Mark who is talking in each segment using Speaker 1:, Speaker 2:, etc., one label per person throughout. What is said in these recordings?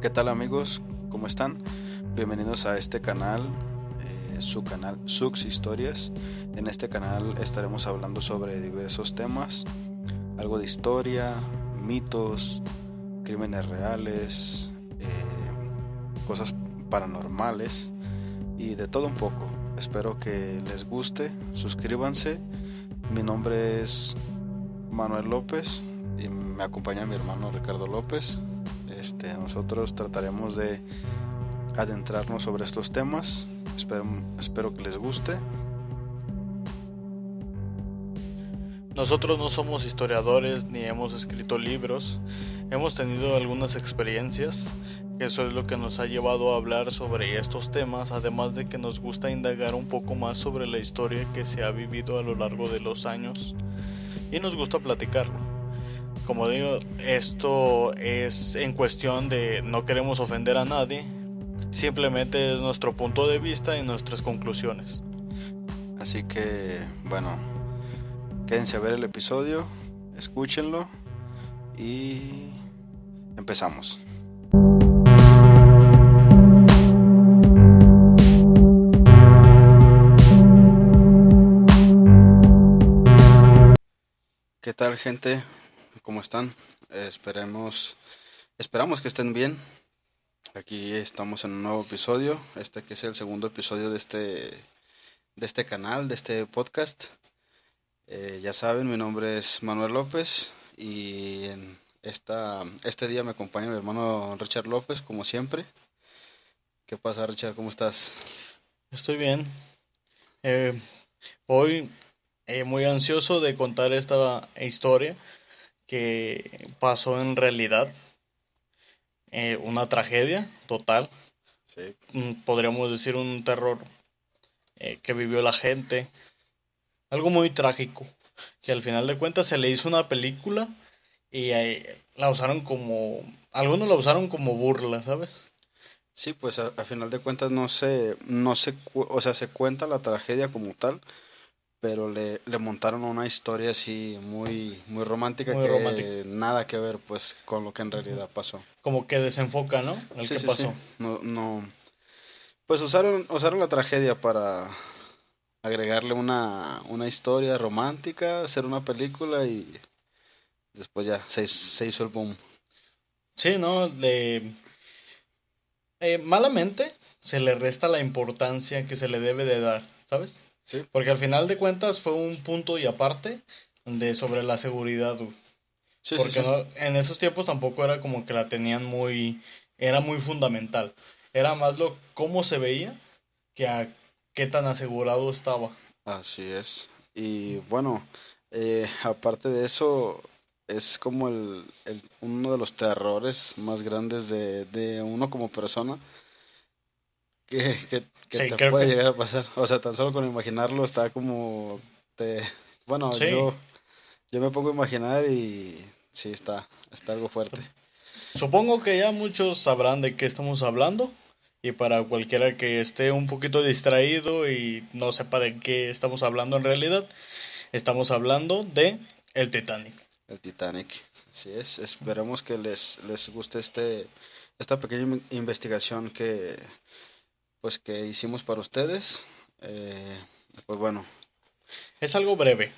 Speaker 1: ¿Qué tal amigos? ¿Cómo están? Bienvenidos a este canal, su canal Sux Historias. En este canal estaremos hablando sobre diversos temas, algo de historia, mitos, crímenes reales, cosas paranormales y de todo un poco. Espero que les guste, suscríbanse. Mi nombre es Manuel López y me acompaña mi hermano Ricardo López. Nosotros trataremos de adentrarnos sobre estos temas. Espero que les guste.
Speaker 2: Nosotros no somos historiadores ni hemos escrito libros, hemos tenido algunas experiencias, eso es lo que nos ha llevado a hablar sobre estos temas, además de que nos gusta indagar un poco más sobre la historia que se ha vivido a lo largo de los años y nos gusta platicarlo. Como digo, esto es en cuestión de no queremos ofender a nadie, simplemente es nuestro punto de vista y nuestras conclusiones.
Speaker 1: Así que, bueno, quédense a ver el episodio, escúchenlo y empezamos. ¿Qué tal, gente? ¿Cómo están? Esperamos que estén bien. Aquí estamos en un nuevo episodio, que es el segundo episodio de este canal, de este podcast. Ya saben, mi nombre es Manuel López y en este día me acompaña mi hermano Richard López, como siempre. ¿Qué pasa, Richard? ¿Cómo estás?
Speaker 2: Estoy bien. Hoy muy ansioso de contar esta historia que pasó en realidad, una tragedia total,
Speaker 1: Sí.
Speaker 2: podríamos decir un terror que vivió la gente, algo muy trágico, que al final de cuentas se le hizo una película y la usaron algunos la usaron como burla, ¿sabes?
Speaker 1: Sí, pues a final de cuentas o sea, se cuenta la tragedia como tal, pero le montaron una historia así muy, muy romántica
Speaker 2: Muy romántico.
Speaker 1: que nada que ver pues con lo que en
Speaker 2: Ujú.
Speaker 1: realidad pasó.
Speaker 2: Como que desenfoca, ¿no? El
Speaker 1: Sí,
Speaker 2: que
Speaker 1: sí, sí.
Speaker 2: pasó.
Speaker 1: No, pues usaron la tragedia para agregarle una historia romántica, hacer una película y después ya se hizo el boom.
Speaker 2: Sí, ¿no? Malamente se le resta la importancia que se le debe de dar, ¿sabes?
Speaker 1: Sí,
Speaker 2: Porque al final de cuentas fue un punto y aparte de sobre la seguridad, güey.
Speaker 1: sí, sí,
Speaker 2: Porque
Speaker 1: sí.
Speaker 2: no, en esos tiempos tampoco era como que la tenían era muy fundamental. Era más lo cómo se veía que a qué tan asegurado estaba.
Speaker 1: Así es. Y bueno, aparte de eso, es como uno de los terrores más grandes de uno como persona que
Speaker 2: Sí,
Speaker 1: te
Speaker 2: creo
Speaker 1: puede
Speaker 2: que
Speaker 1: llegar a pasar. O sea, tan solo con imaginarlo está como te... Bueno,
Speaker 2: sí.
Speaker 1: yo me pongo a imaginar y sí, está algo fuerte.
Speaker 2: Supongo que ya muchos sabrán de qué estamos hablando. Y para cualquiera que esté un poquito distraído y no sepa de qué estamos hablando en realidad, estamos hablando de el Titanic.
Speaker 1: El Titanic. Así es. Esperemos que les guste esta pequeña investigación que hicimos para ustedes. Eh, pues bueno,
Speaker 2: Es algo breve,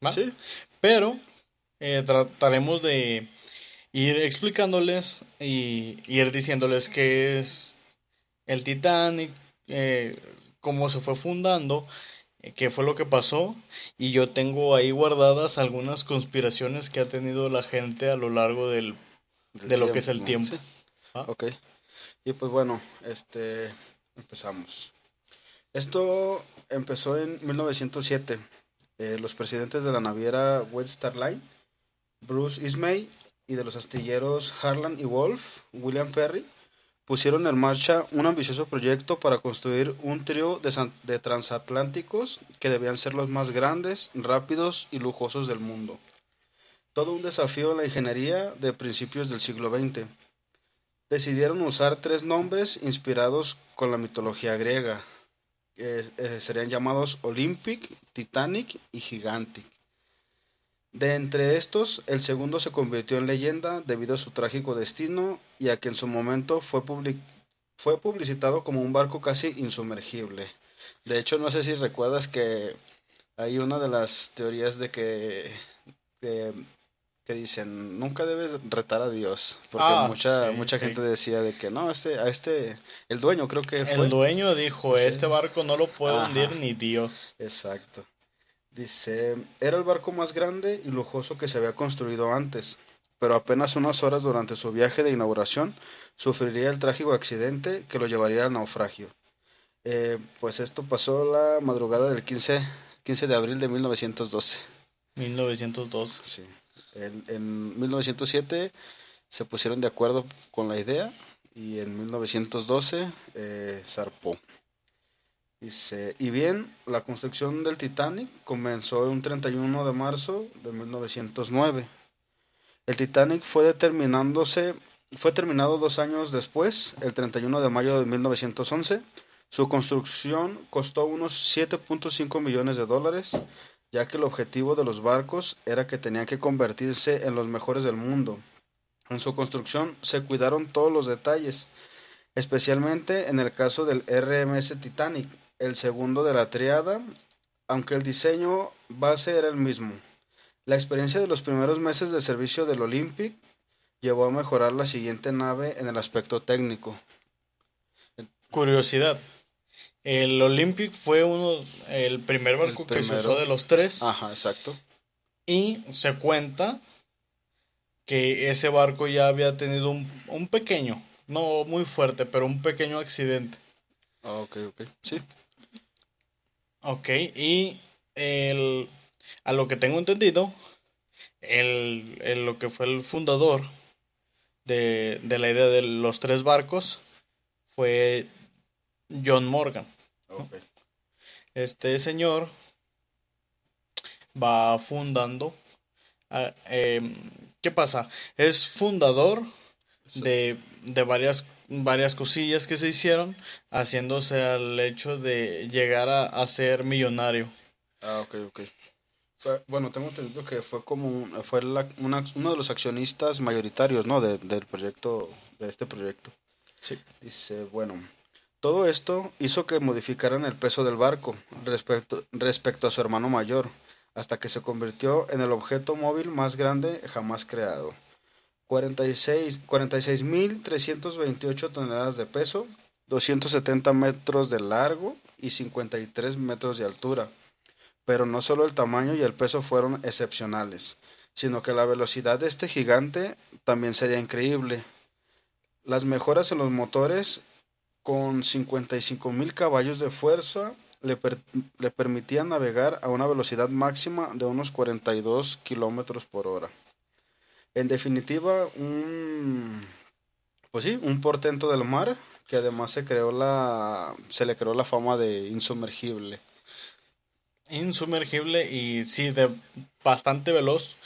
Speaker 2: ¿va?
Speaker 1: sí,
Speaker 2: Pero trataremos de ir explicándoles y ir diciéndoles qué es el Titanic, eh, cómo se fue fundando, qué fue lo que pasó. Y yo tengo ahí guardadas algunas conspiraciones que ha tenido la gente a lo largo
Speaker 1: del
Speaker 2: de lo que es el
Speaker 1: tiempo.
Speaker 2: tiempo.
Speaker 1: Sí,
Speaker 2: ¿Va?
Speaker 1: ok. Y pues bueno, empezamos. Esto empezó en 1907. Los presidentes de la naviera White Star Line, Bruce Ismay, y de los astilleros Harland y Wolff, William Perry, pusieron en marcha un ambicioso proyecto para construir un trío de transatlánticos que debían ser los más grandes, rápidos y lujosos del mundo. Todo un desafío en la ingeniería de principios del siglo XX. Decidieron usar tres nombres inspirados con la mitología griega. Serían llamados Olympic, Titanic y Gigantic. De entre estos, el segundo se convirtió en leyenda debido a su trágico destino y a que en su momento fue publicitado como un barco casi insumergible. De hecho, no sé si recuerdas que hay una de las teorías de que dicen, nunca debes retar a Dios, porque
Speaker 2: Ah, sí,
Speaker 1: mucha
Speaker 2: sí.
Speaker 1: gente decía de que no, el dueño creo que
Speaker 2: El
Speaker 1: fue.
Speaker 2: dueño dijo,
Speaker 1: Sí.
Speaker 2: este barco no lo puede hundir
Speaker 1: Ajá,
Speaker 2: ni Dios.
Speaker 1: exacto. Dice, era el barco más grande y lujoso que se había construido antes, pero apenas unas horas durante su viaje de inauguración sufriría el trágico accidente que lo llevaría al naufragio. Pues esto pasó la madrugada del 15 de abril de 1912.
Speaker 2: 1902.
Speaker 1: Sí. En 1907 se pusieron de acuerdo con la idea y en 1912 zarpó. Dice, y bien, la construcción del Titanic comenzó un 31 de marzo de 1909. El Titanic fue terminado 2 años después, el 31 de mayo de 1911. Su construcción costó unos 7.5 millones de dólares, ya que el objetivo de los barcos era que tenían que convertirse en los mejores del mundo. En su construcción se cuidaron todos los detalles, especialmente en el caso del RMS Titanic, el segundo de la triada, aunque el diseño base era el mismo. La experiencia de los primeros meses de servicio del Olympic llevó a mejorar la siguiente nave en el aspecto técnico.
Speaker 2: Curiosidad. El Olympic fue el primer
Speaker 1: El
Speaker 2: barco que se usó
Speaker 1: primero.
Speaker 2: de los tres.
Speaker 1: Ajá, exacto.
Speaker 2: Y se cuenta que ese barco ya había tenido un pequeño, no muy fuerte, pero un pequeño accidente.
Speaker 1: Ah, ok, ok. Sí.
Speaker 2: Ok, y el, a lo que tengo entendido, lo que fue el fundador de la idea de los tres barcos fue John Morgan, ¿no?
Speaker 1: Ok.
Speaker 2: Este señor va fundando. ¿Qué pasa? Es fundador
Speaker 1: So-
Speaker 2: de varias cosillas que se hicieron, haciéndose al hecho de llegar a ser millonario.
Speaker 1: ok, ok. Bueno, tengo entendido que fue como uno de los accionistas mayoritarios, ¿no? Del proyecto, de este proyecto.
Speaker 2: Sí.
Speaker 1: Dice, bueno, todo esto hizo que modificaran el peso del barco respecto a su hermano mayor, hasta que se convirtió en el objeto móvil más grande jamás creado. 46.328 toneladas de peso, 270 metros de largo y 53 metros de altura. Pero no solo el tamaño y el peso fueron excepcionales, sino que la velocidad de este gigante también sería increíble. Las mejoras en los motores con 55.000 caballos de fuerza le permitían navegar a una velocidad máxima de unos 42 kilómetros por hora. En definitiva, pues sí, un portento del mar que además se le creó la fama de insumergible.
Speaker 2: Insumergible y sí, bastante veloz.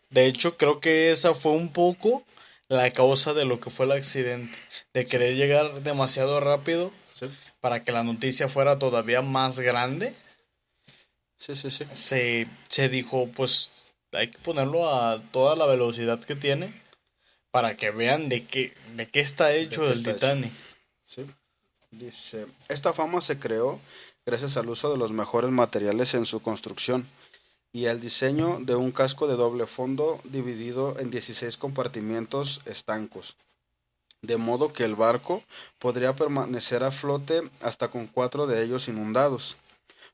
Speaker 2: De hecho, creo que esa fue un poco la causa de lo que fue el accidente, de
Speaker 1: Sí,
Speaker 2: querer llegar demasiado rápido
Speaker 1: sí,
Speaker 2: para que la noticia fuera todavía más grande.
Speaker 1: sí, sí, sí.
Speaker 2: Se dijo, pues hay que ponerlo a toda la velocidad que tiene para que vean de qué está
Speaker 1: ¿De
Speaker 2: hecho
Speaker 1: qué
Speaker 2: el
Speaker 1: está hecho?
Speaker 2: Titanic.
Speaker 1: Sí. Dice, esta fama se creó gracias al uso de los mejores materiales en su construcción y al diseño de un casco de doble fondo dividido en 16 compartimientos estancos, de modo que el barco podría permanecer a flote hasta con 4 de ellos inundados.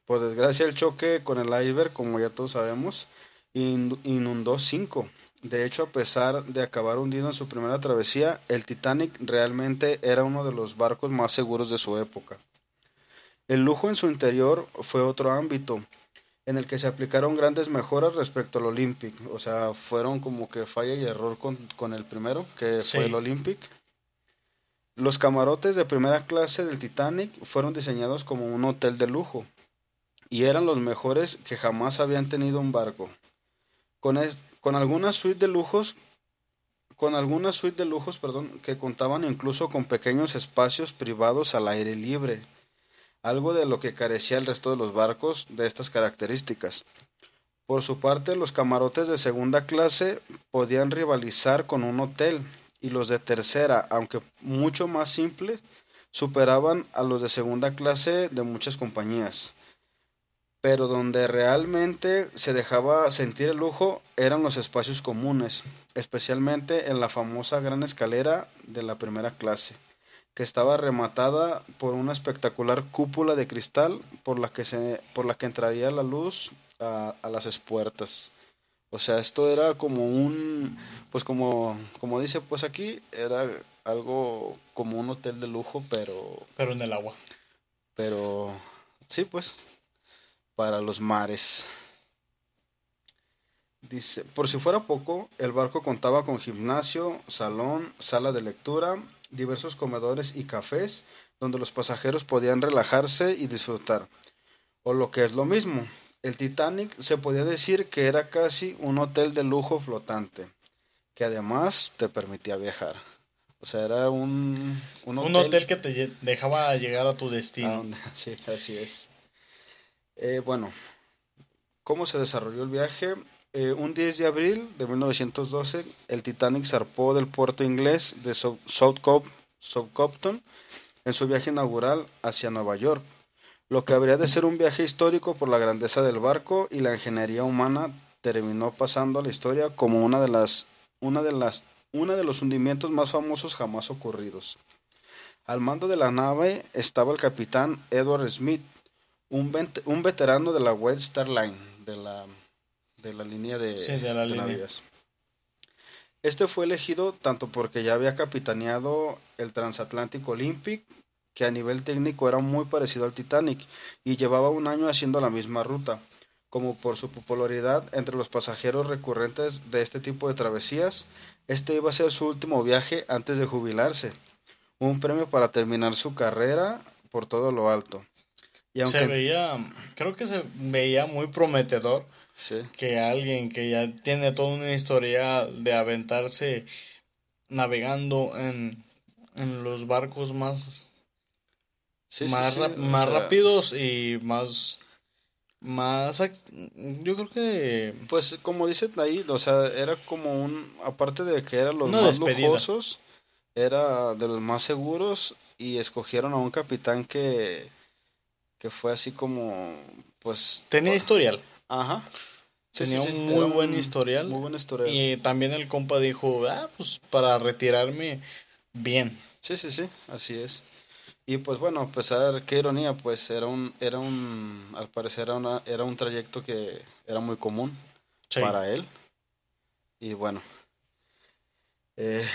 Speaker 1: Por desgracia, el choque con el iceberg, como ya todos sabemos, inundó 5. De hecho, a pesar de acabar hundido en su primera travesía, el Titanic realmente era uno de los barcos más seguros de su época. El lujo en su interior fue otro ámbito en el que se aplicaron grandes mejoras respecto al Olympic. O sea, fueron como que falla y error con el primero, que fue el
Speaker 2: Sí,
Speaker 1: Olympic. Los camarotes de primera clase del Titanic fueron diseñados como un hotel de lujo y eran los mejores que jamás habían tenido un barco. Con algunas suites de lujos, perdón, que contaban incluso con pequeños espacios privados al aire libre, algo de lo que carecía el resto de los barcos de estas características. Por su parte, los camarotes de segunda clase podían rivalizar con un hotel, y los de tercera, aunque mucho más simples, superaban a los de segunda clase de muchas compañías. Pero donde realmente se dejaba sentir el lujo eran los espacios comunes, especialmente en la famosa gran escalera de la primera clase, que estaba rematada por una espectacular cúpula de cristal por la que entraría la luz a las espuertas. O sea, esto era como pues como dice pues aquí, era algo como un hotel de lujo,
Speaker 2: Pero en el agua.
Speaker 1: pero sí, pues, para los mares. Dice, por si fuera poco, el barco contaba con gimnasio, salón, sala de lectura, diversos comedores y cafés donde los pasajeros podían relajarse y disfrutar. O lo que es lo mismo, el Titanic se podía decir que era casi un hotel de lujo flotante, que además te permitía viajar. O sea, era un
Speaker 2: Un
Speaker 1: hotel
Speaker 2: hotel que te dejaba llegar a tu
Speaker 1: a
Speaker 2: destino.
Speaker 1: donde, sí, así es. Bueno, ¿cómo se desarrolló el viaje? Un 10 de abril de 1912, el Titanic zarpó del puerto inglés de Southampton en su viaje inaugural hacia Nueva York. Lo que habría de ser un viaje histórico por la grandeza del barco y la ingeniería humana terminó pasando a la historia como una de los hundimientos más famosos jamás ocurridos. Al mando de la nave estaba el capitán Edward Smith, un veterano de la White Star Line, de la línea
Speaker 2: Sí, de la
Speaker 1: de
Speaker 2: línea.
Speaker 1: navíos. Este fue elegido tanto porque ya había capitaneado el Transatlántico Olympic, que a nivel técnico era muy parecido al Titanic, y llevaba un año haciendo la misma ruta, como por su popularidad entre los pasajeros recurrentes de este tipo de travesías. Este iba a ser su último viaje antes de jubilarse, un premio para terminar su carrera por todo lo alto. Y
Speaker 2: Se
Speaker 1: aunque
Speaker 2: veía, creo que se veía muy prometedor
Speaker 1: sí,
Speaker 2: que alguien que ya tiene toda una historia de aventarse navegando en los barcos
Speaker 1: sí, o
Speaker 2: más
Speaker 1: sea,
Speaker 2: rápidos y yo creo que
Speaker 1: pues como dice ahí, o sea, era como aparte de que eran los
Speaker 2: una
Speaker 1: más
Speaker 2: despedida.
Speaker 1: lujosos, era de los más seguros y escogieron a un capitán que fue así como, pues,
Speaker 2: Tenía historial,
Speaker 1: ajá,
Speaker 2: tenía
Speaker 1: sí,
Speaker 2: un
Speaker 1: era
Speaker 2: muy buen
Speaker 1: un
Speaker 2: historial
Speaker 1: muy buen historial.
Speaker 2: y también el compa dijo, pues para retirarme bien.
Speaker 1: Sí, así es. Y pues bueno, a pesar, qué ironía, pues al parecer era un trayecto que era muy común
Speaker 2: Sí,
Speaker 1: para él. Y bueno, eh,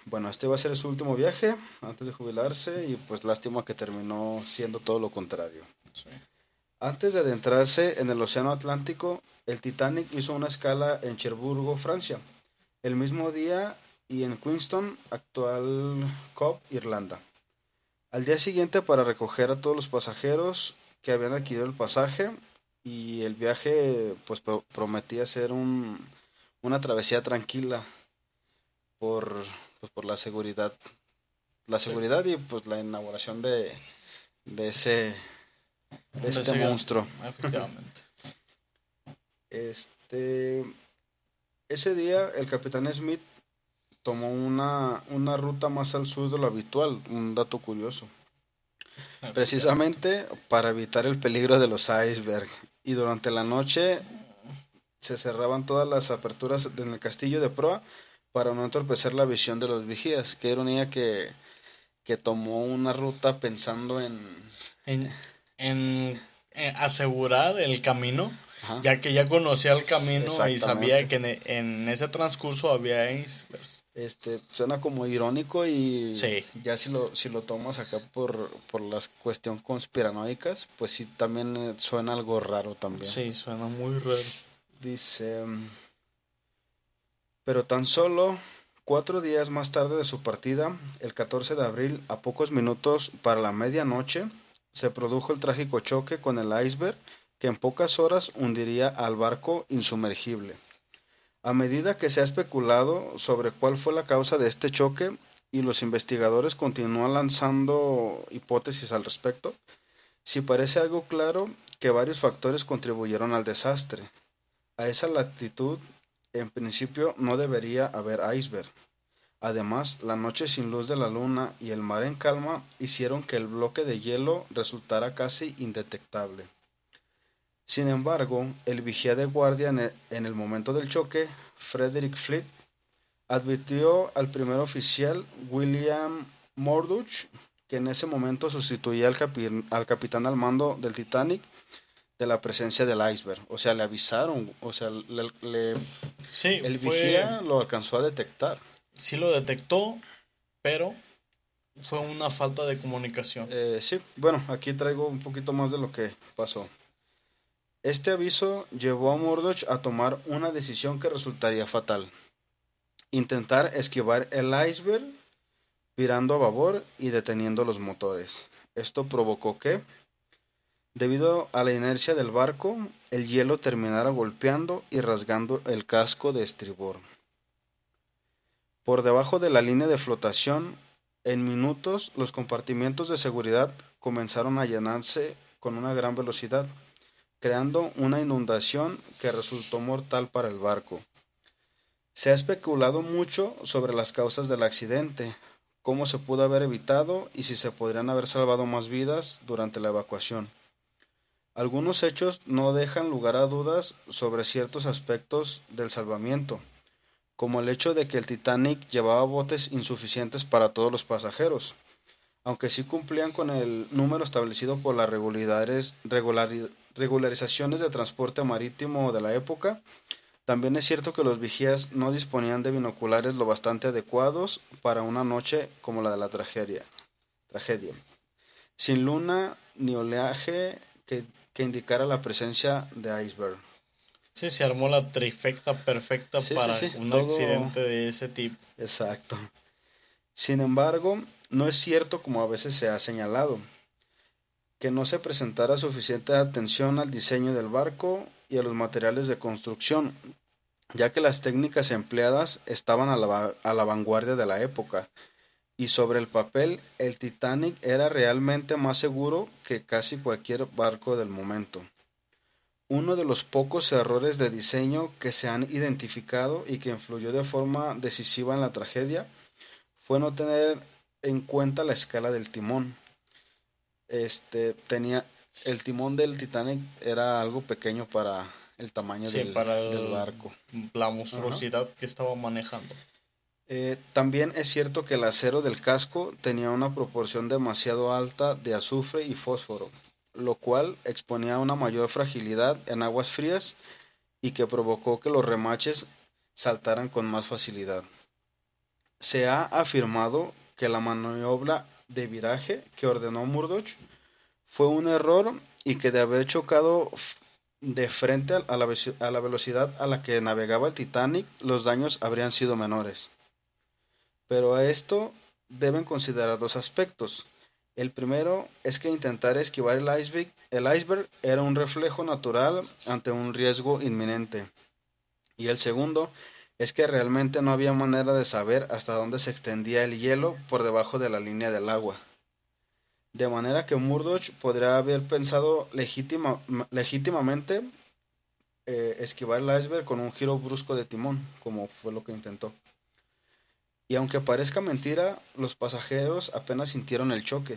Speaker 1: bueno, este iba a ser su último viaje antes de jubilarse y pues lástima que terminó siendo todo lo contrario.
Speaker 2: sí.
Speaker 1: Antes de adentrarse en el Océano Atlántico, el Titanic hizo una escala en Cherburgo, Francia, el mismo día y en Queenstown, actual Cobh, Irlanda. Al día siguiente para recoger a todos los pasajeros que habían adquirido el pasaje y el viaje pues prometía ser una travesía tranquila por, pues, por la
Speaker 2: Sí,
Speaker 1: seguridad y pues la inauguración de ese de
Speaker 2: de
Speaker 1: este
Speaker 2: ese
Speaker 1: monstruo.
Speaker 2: efectivamente.
Speaker 1: Este ese día el capitán Smith tomó una ruta más al sur de lo habitual, un dato curioso,
Speaker 2: Efectivamente.
Speaker 1: precisamente para evitar el peligro de los icebergs. Y durante la noche se cerraban todas las aperturas en el castillo de proa para no entorpecer la visión de los vigías. Qué ironía que tomó una ruta pensando
Speaker 2: En, en asegurar el camino,
Speaker 1: Ajá,
Speaker 2: ya que ya conocía el camino y sabía
Speaker 1: exactamente.
Speaker 2: que en ese transcurso había icebergs.
Speaker 1: Suena como irónico y
Speaker 2: Sí,
Speaker 1: ya si lo tomas acá por las cuestiones conspiranoicas, pues sí también suena algo raro también.
Speaker 2: sí, suena muy raro.
Speaker 1: Dice, pero tan solo 4 días más tarde de su partida, el 14 de abril, a pocos minutos para la medianoche, se produjo el trágico choque con el iceberg que en pocas horas hundiría al barco insumergible. A medida que se ha especulado sobre cuál fue la causa de este choque y los investigadores continúan lanzando hipótesis al respecto, sí parece algo claro que varios factores contribuyeron al desastre. A esa latitud, en principio, no debería haber iceberg. Además, la noche sin luz de la luna y el mar en calma hicieron que el bloque de hielo resultara casi indetectable. Sin embargo, el vigía de guardia en el momento del choque, Frederick Fleet, advirtió al primer oficial William Murdoch, que en ese momento sustituía al capitán al mando del Titanic, de la presencia del iceberg. O sea, le avisaron, o sea,
Speaker 2: Sí,
Speaker 1: el vigía lo alcanzó a detectar.
Speaker 2: Sí lo detectó, pero fue una falta de comunicación.
Speaker 1: Sí, bueno, aquí traigo un poquito más de lo que pasó. Este aviso llevó a Murdoch a tomar una decisión que resultaría fatal. Intentar esquivar el iceberg, virando a babor y deteniendo los motores. Esto provocó que, debido a la inercia del barco, el hielo terminara golpeando y rasgando el casco de estribor. Por debajo de la línea de flotación, en minutos los compartimientos de seguridad comenzaron a llenarse con una gran velocidad, creando una inundación que resultó mortal para el barco. Se ha especulado mucho sobre las causas del accidente, cómo se pudo haber evitado y si se podrían haber salvado más vidas durante la evacuación. Algunos hechos no dejan lugar a dudas sobre ciertos aspectos del salvamiento, como el hecho de que el Titanic llevaba botes insuficientes para todos los pasajeros, aunque sí cumplían con el número establecido por las regularizaciones de transporte marítimo de la época. También es cierto que los vigías no disponían de binoculares lo bastante adecuados para una noche como la de la tragedia. Sin luna ni oleaje que indicara la presencia de iceberg.
Speaker 2: Sí, se armó la trifecta perfecta para un accidente de ese tipo.
Speaker 1: Exacto. Sin embargo, no es cierto, como a veces se ha señalado, que no se prestara suficiente atención al diseño del barco y a los materiales de construcción, ya que las técnicas empleadas estaban a la vanguardia de la época, y sobre el papel el Titanic era realmente más seguro que casi cualquier barco del momento. Uno de los pocos errores de diseño que se han identificado y que influyó de forma decisiva en la tragedia fue no tener en cuenta la escala del timón. El timón del Titanic era algo pequeño para el tamaño del barco.
Speaker 2: La monstruosidad que estaba manejando.
Speaker 1: También es cierto que el acero del casco tenía una proporción demasiado alta de azufre y fósforo, lo cual exponía una mayor fragilidad en aguas frías y que provocó que los remaches saltaran con más facilidad. Se ha afirmado que la maniobra de viraje que ordenó Murdoch fue un error y que de haber chocado de frente a la velocidad a la que navegaba el Titanic, los daños habrían sido menores. Pero a esto deben considerar dos aspectos. El primero es que intentar esquivar el iceberg era un reflejo natural ante un riesgo inminente. Y el segundo es que realmente no había manera de saber hasta dónde se extendía el hielo por debajo de la línea del agua. De manera que Murdoch podría haber pensado legítimamente esquivar el iceberg con un giro brusco de timón, como fue lo que intentó. Y aunque parezca mentira, los pasajeros apenas sintieron el choque.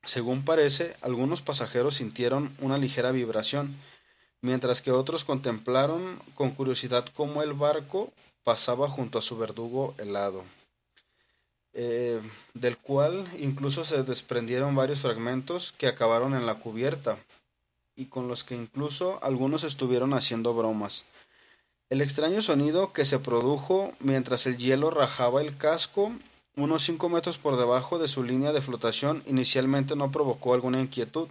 Speaker 1: Según parece, algunos pasajeros sintieron una ligera vibración, mientras que otros contemplaron con curiosidad cómo el barco pasaba junto a su verdugo helado, del cual incluso se desprendieron varios fragmentos que acabaron en la cubierta, y con los que incluso algunos estuvieron haciendo bromas. El extraño sonido que se produjo mientras el hielo rajaba el casco unos 5 metros por debajo de su línea de flotación inicialmente no provocó alguna inquietud,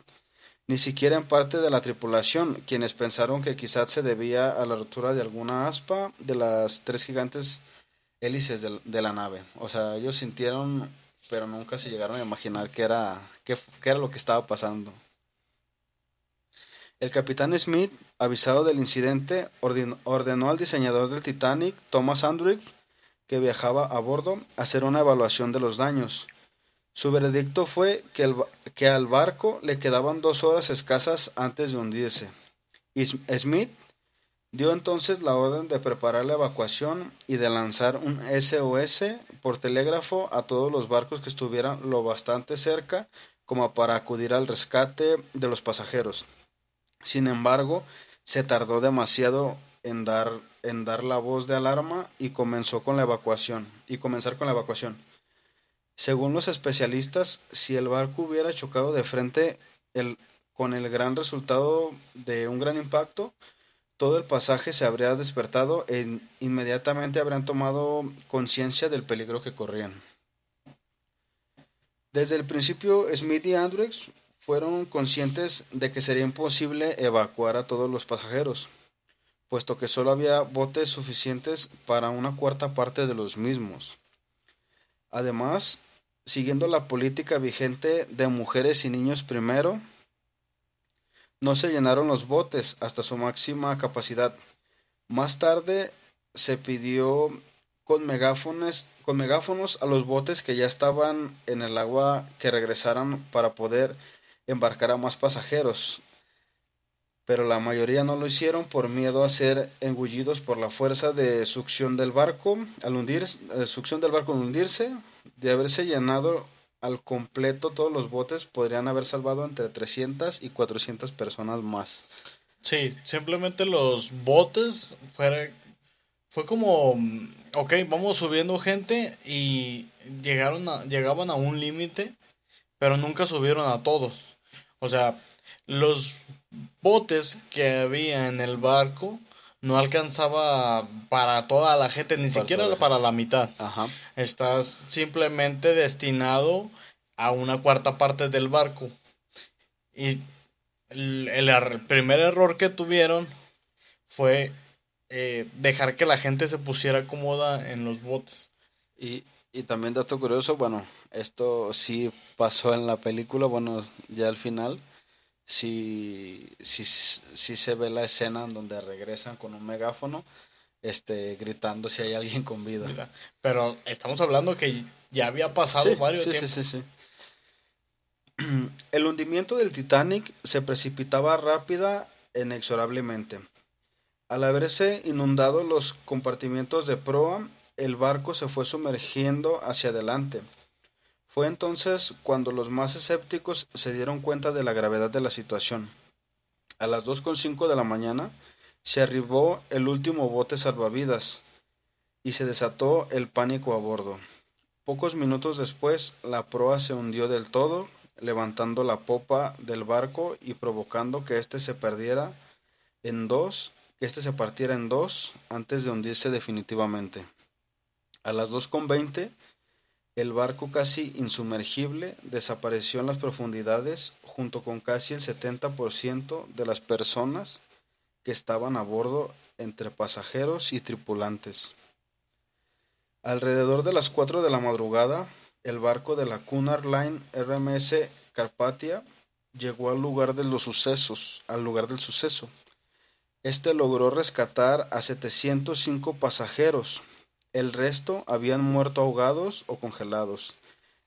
Speaker 1: ni siquiera en parte de la tripulación, quienes pensaron que quizás se debía a la rotura de alguna aspa de las 3 gigantes hélices de la nave. O sea, ellos sintieron, pero nunca se llegaron a imaginar qué era lo que estaba pasando. El capitán Smith, avisado del incidente, ordenó al diseñador del Titanic, Thomas Andrews, que viajaba a bordo, hacer una evaluación de los daños. Su veredicto fue que al barco le quedaban 2 horas escasas antes de hundirse. Y Smith Dio entonces la orden de preparar la evacuación y de lanzar un SOS por telégrafo a todos los barcos que estuvieran lo bastante cerca como para acudir al rescate de los pasajeros. Sin embargo, se tardó demasiado en dar la voz de alarma y comenzar con la evacuación. Según los especialistas, si el barco hubiera chocado de frente con el gran resultado de un gran impacto, todo el pasaje se habría despertado e inmediatamente habrían tomado conciencia del peligro que corrían. Desde el principio, Smith y Andrews fueron conscientes de que sería imposible evacuar a todos los pasajeros, puesto que solo había botes suficientes para una cuarta parte de los mismos. Además, siguiendo la política vigente de mujeres y niños primero, no se llenaron los botes hasta su máxima capacidad. Más tarde se pidió con megáfonos a los botes que ya estaban en el agua que regresaran para poder embarcar a más pasajeros, pero la mayoría no lo hicieron por miedo a ser engullidos por la fuerza de succión del barco al hundirse. De haberse llenado al completo todos los botes, podrían haber salvado entre 300 y 400 personas más.
Speaker 2: Sí, simplemente los botes fue como, ok, vamos subiendo gente y llegaban a un límite, pero nunca subieron a todos. O sea, los botes que había en el barco no alcanzaba para toda la gente, ni siquiera para la mitad.
Speaker 1: Ajá.
Speaker 2: Estás simplemente destinado a una cuarta parte del barco. Y el primer error que tuvieron fue dejar que la gente se pusiera cómoda en los botes.
Speaker 1: Y también dato curioso, bueno, esto sí pasó en la película, bueno, ya al final, sí se ve la escena en donde regresan con un megáfono, gritando si hay alguien con vida.
Speaker 2: Pero estamos hablando que ya había pasado varios tiempos.
Speaker 1: Sí. El hundimiento del Titanic se precipitaba rápida e inexorablemente. Al haberse inundado los compartimientos de proa, el barco se fue sumergiendo hacia adelante. Fue entonces cuando los más escépticos se dieron cuenta de la gravedad de la situación. A las 2:05 de la mañana se arribó el último bote salvavidas y se desató el pánico a bordo. Pocos minutos después, la proa se hundió del todo, levantando la popa del barco y provocando que éste se partiera en dos antes de hundirse definitivamente. A las 2:20, el barco casi insumergible desapareció en las profundidades junto con casi el 70% de las personas que estaban a bordo entre pasajeros y tripulantes. Alrededor de las 4 de la madrugada, el barco de la Cunard Line RMS Carpathia llegó al lugar del suceso. Este logró rescatar a 705 pasajeros. El resto habían muerto ahogados o congelados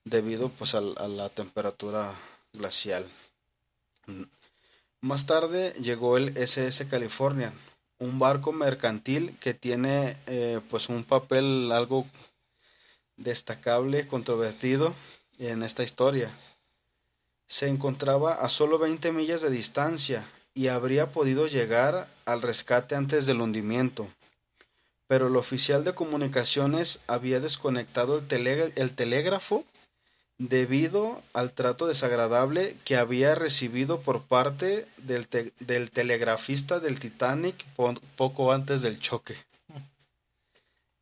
Speaker 1: debido a la temperatura glacial. Más tarde llegó el SS California, un barco mercantil que tiene un papel algo destacable, controvertido en esta historia. Se encontraba a solo 20 millas de distancia y habría podido llegar al rescate antes del hundimiento, pero el oficial de comunicaciones había desconectado el telégrafo debido al trato desagradable que había recibido por parte del telegrafista del Titanic poco antes del choque.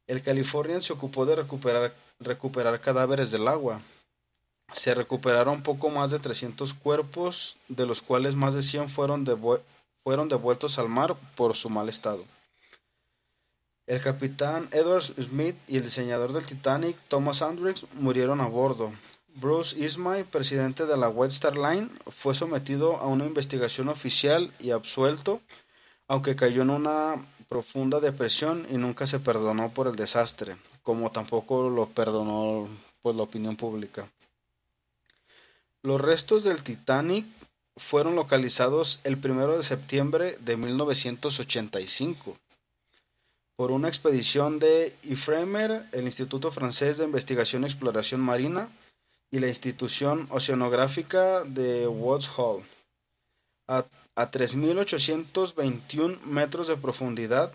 Speaker 1: El Californian se ocupó de recuperar cadáveres del agua. Se recuperaron poco más de 300 cuerpos, de los cuales más de 100 fueron devueltos al mar por su mal estado. El capitán Edward Smith y el diseñador del Titanic, Thomas Andrews, murieron a bordo. Bruce Ismay, presidente de la White Star Line, fue sometido a una investigación oficial y absuelto, aunque cayó en una profunda depresión y nunca se perdonó por el desastre, como tampoco lo perdonó la opinión pública. Los restos del Titanic fueron localizados el 1 de septiembre de 1985 por una expedición de IFREMER, el Instituto Francés de Investigación y Exploración Marina, y la Institución Oceanográfica de Woods Hole. A 3.821 metros de profundidad,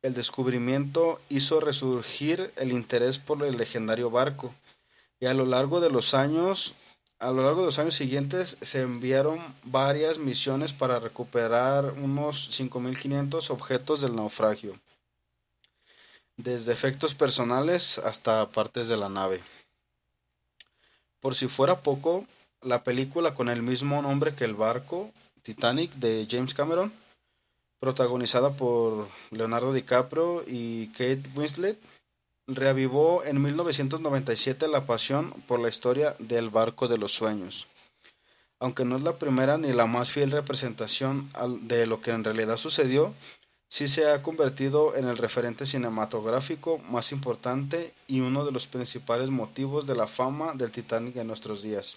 Speaker 1: el descubrimiento hizo resurgir el interés por el legendario barco, y a lo largo de los años siguientes se enviaron varias misiones para recuperar unos 5.500 objetos del naufragio, desde efectos personales hasta partes de la nave. Por si fuera poco, la película con el mismo nombre que el barco, Titanic, de James Cameron, protagonizada por Leonardo DiCaprio y Kate Winslet, reavivó en 1997 la pasión por la historia del barco de los sueños. Aunque no es la primera ni la más fiel representación de lo que en realidad sucedió, sí se ha convertido en el referente cinematográfico más importante y uno de los principales motivos de la fama del Titanic en nuestros días,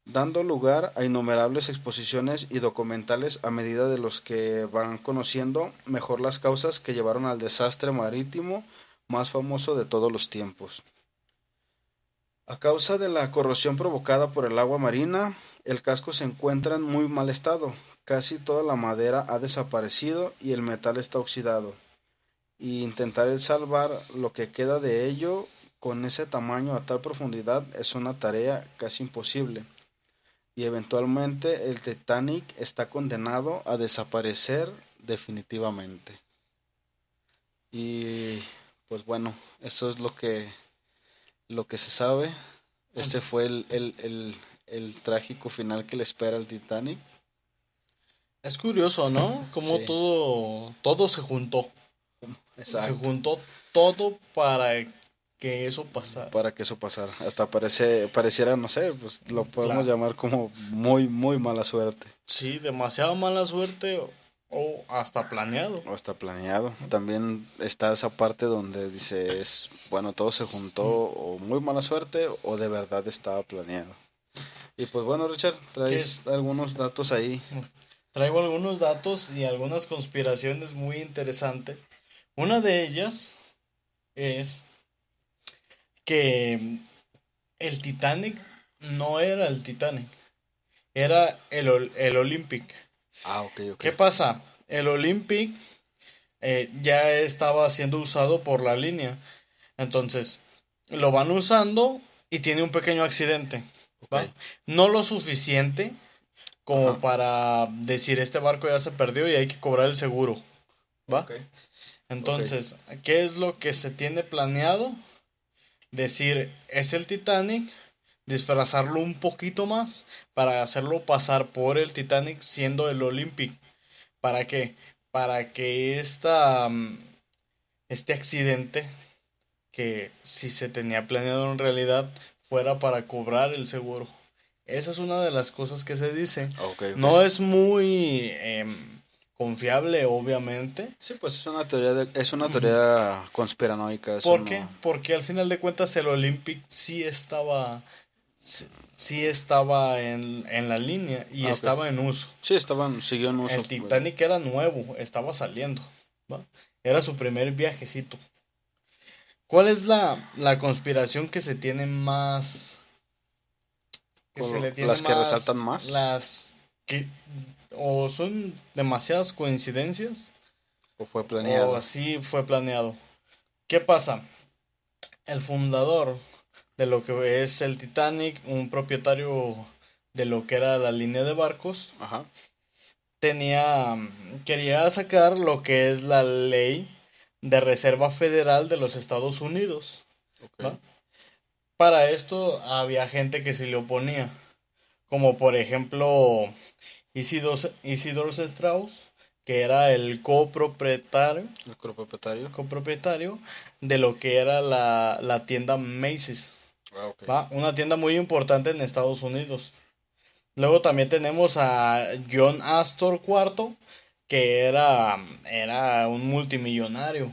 Speaker 1: dando lugar a innumerables exposiciones y documentales a medida de los que van conociendo mejor las causas que llevaron al desastre marítimo más famoso de todos los tiempos. A causa de la corrosión provocada por el agua marina, el casco se encuentra en muy mal estado. Casi toda la madera ha desaparecido y el metal está oxidado. Y intentar salvar lo que queda de ello con ese tamaño a tal profundidad es una tarea casi imposible. Y eventualmente el Titanic está condenado a desaparecer definitivamente. Y pues bueno, eso es lo que se sabe. Este fue el trágico final que le espera al Titanic.
Speaker 2: Es curioso, ¿no? Como
Speaker 1: Sí.
Speaker 2: todo se juntó.
Speaker 1: Exacto.
Speaker 2: Se juntó todo para que eso pasara.
Speaker 1: Para que eso pasara. Hasta pareciera, no sé, pues lo podemos llamar como muy, muy mala suerte.
Speaker 2: Sí, demasiada mala suerte o hasta planeado.
Speaker 1: O hasta planeado. También está esa parte donde dices, bueno, todo se juntó o muy mala suerte o de verdad estaba planeado. Y pues bueno, Richard, traes algunos datos ahí.
Speaker 2: Traigo algunos datos y algunas conspiraciones muy interesantes. Una de ellas es que el Titanic no era el Titanic, era el Olympic.
Speaker 1: Ah, ok.
Speaker 2: ¿Qué pasa? El Olympic ya estaba siendo usado por la línea. Entonces, lo van usando y tiene un pequeño accidente. ¿Va?
Speaker 1: Okay.
Speaker 2: No lo suficiente como para decir este barco ya se perdió y hay que cobrar el seguro. ¿Va?
Speaker 1: Okay.
Speaker 2: Entonces, ¿qué es lo que se tiene planeado? Decir, es el Titanic, disfrazarlo un poquito más para hacerlo pasar por el Titanic siendo el Olympic. ¿Para qué? Para que este accidente, que si se tenía planeado en realidad, fuera para cobrar el seguro. Esa es una de las cosas que se dice.
Speaker 1: Okay.
Speaker 2: No es muy confiable, obviamente.
Speaker 1: Sí, pues es una teoría conspiranoica.
Speaker 2: ¿Por qué? Porque al final de cuentas el Olympic sí estaba en la línea y estaba en uso.
Speaker 1: Sí, siguió en uso.
Speaker 2: El Titanic era nuevo, estaba saliendo, ¿va? Era su primer viajecito. ¿Cuál es la conspiración que se tiene más?
Speaker 1: ¿Las que resaltan más?
Speaker 2: O son demasiadas coincidencias.
Speaker 1: ¿O fue planeado?
Speaker 2: O sí fue planeado. ¿Qué pasa? El fundador de lo que es el Titanic, un propietario de lo que era la línea de barcos,
Speaker 1: Ajá.
Speaker 2: quería sacar lo que es la ley de Reserva Federal de los Estados Unidos. Okay. ¿Va? Para esto había gente que se le oponía, como por ejemplo Isidor Strauss, que era el copropietario de lo que era la tienda Macy's.
Speaker 1: Okay.
Speaker 2: ¿Va? Una tienda muy importante en Estados Unidos. Luego también tenemos a John Astor IV, que era un multimillonario.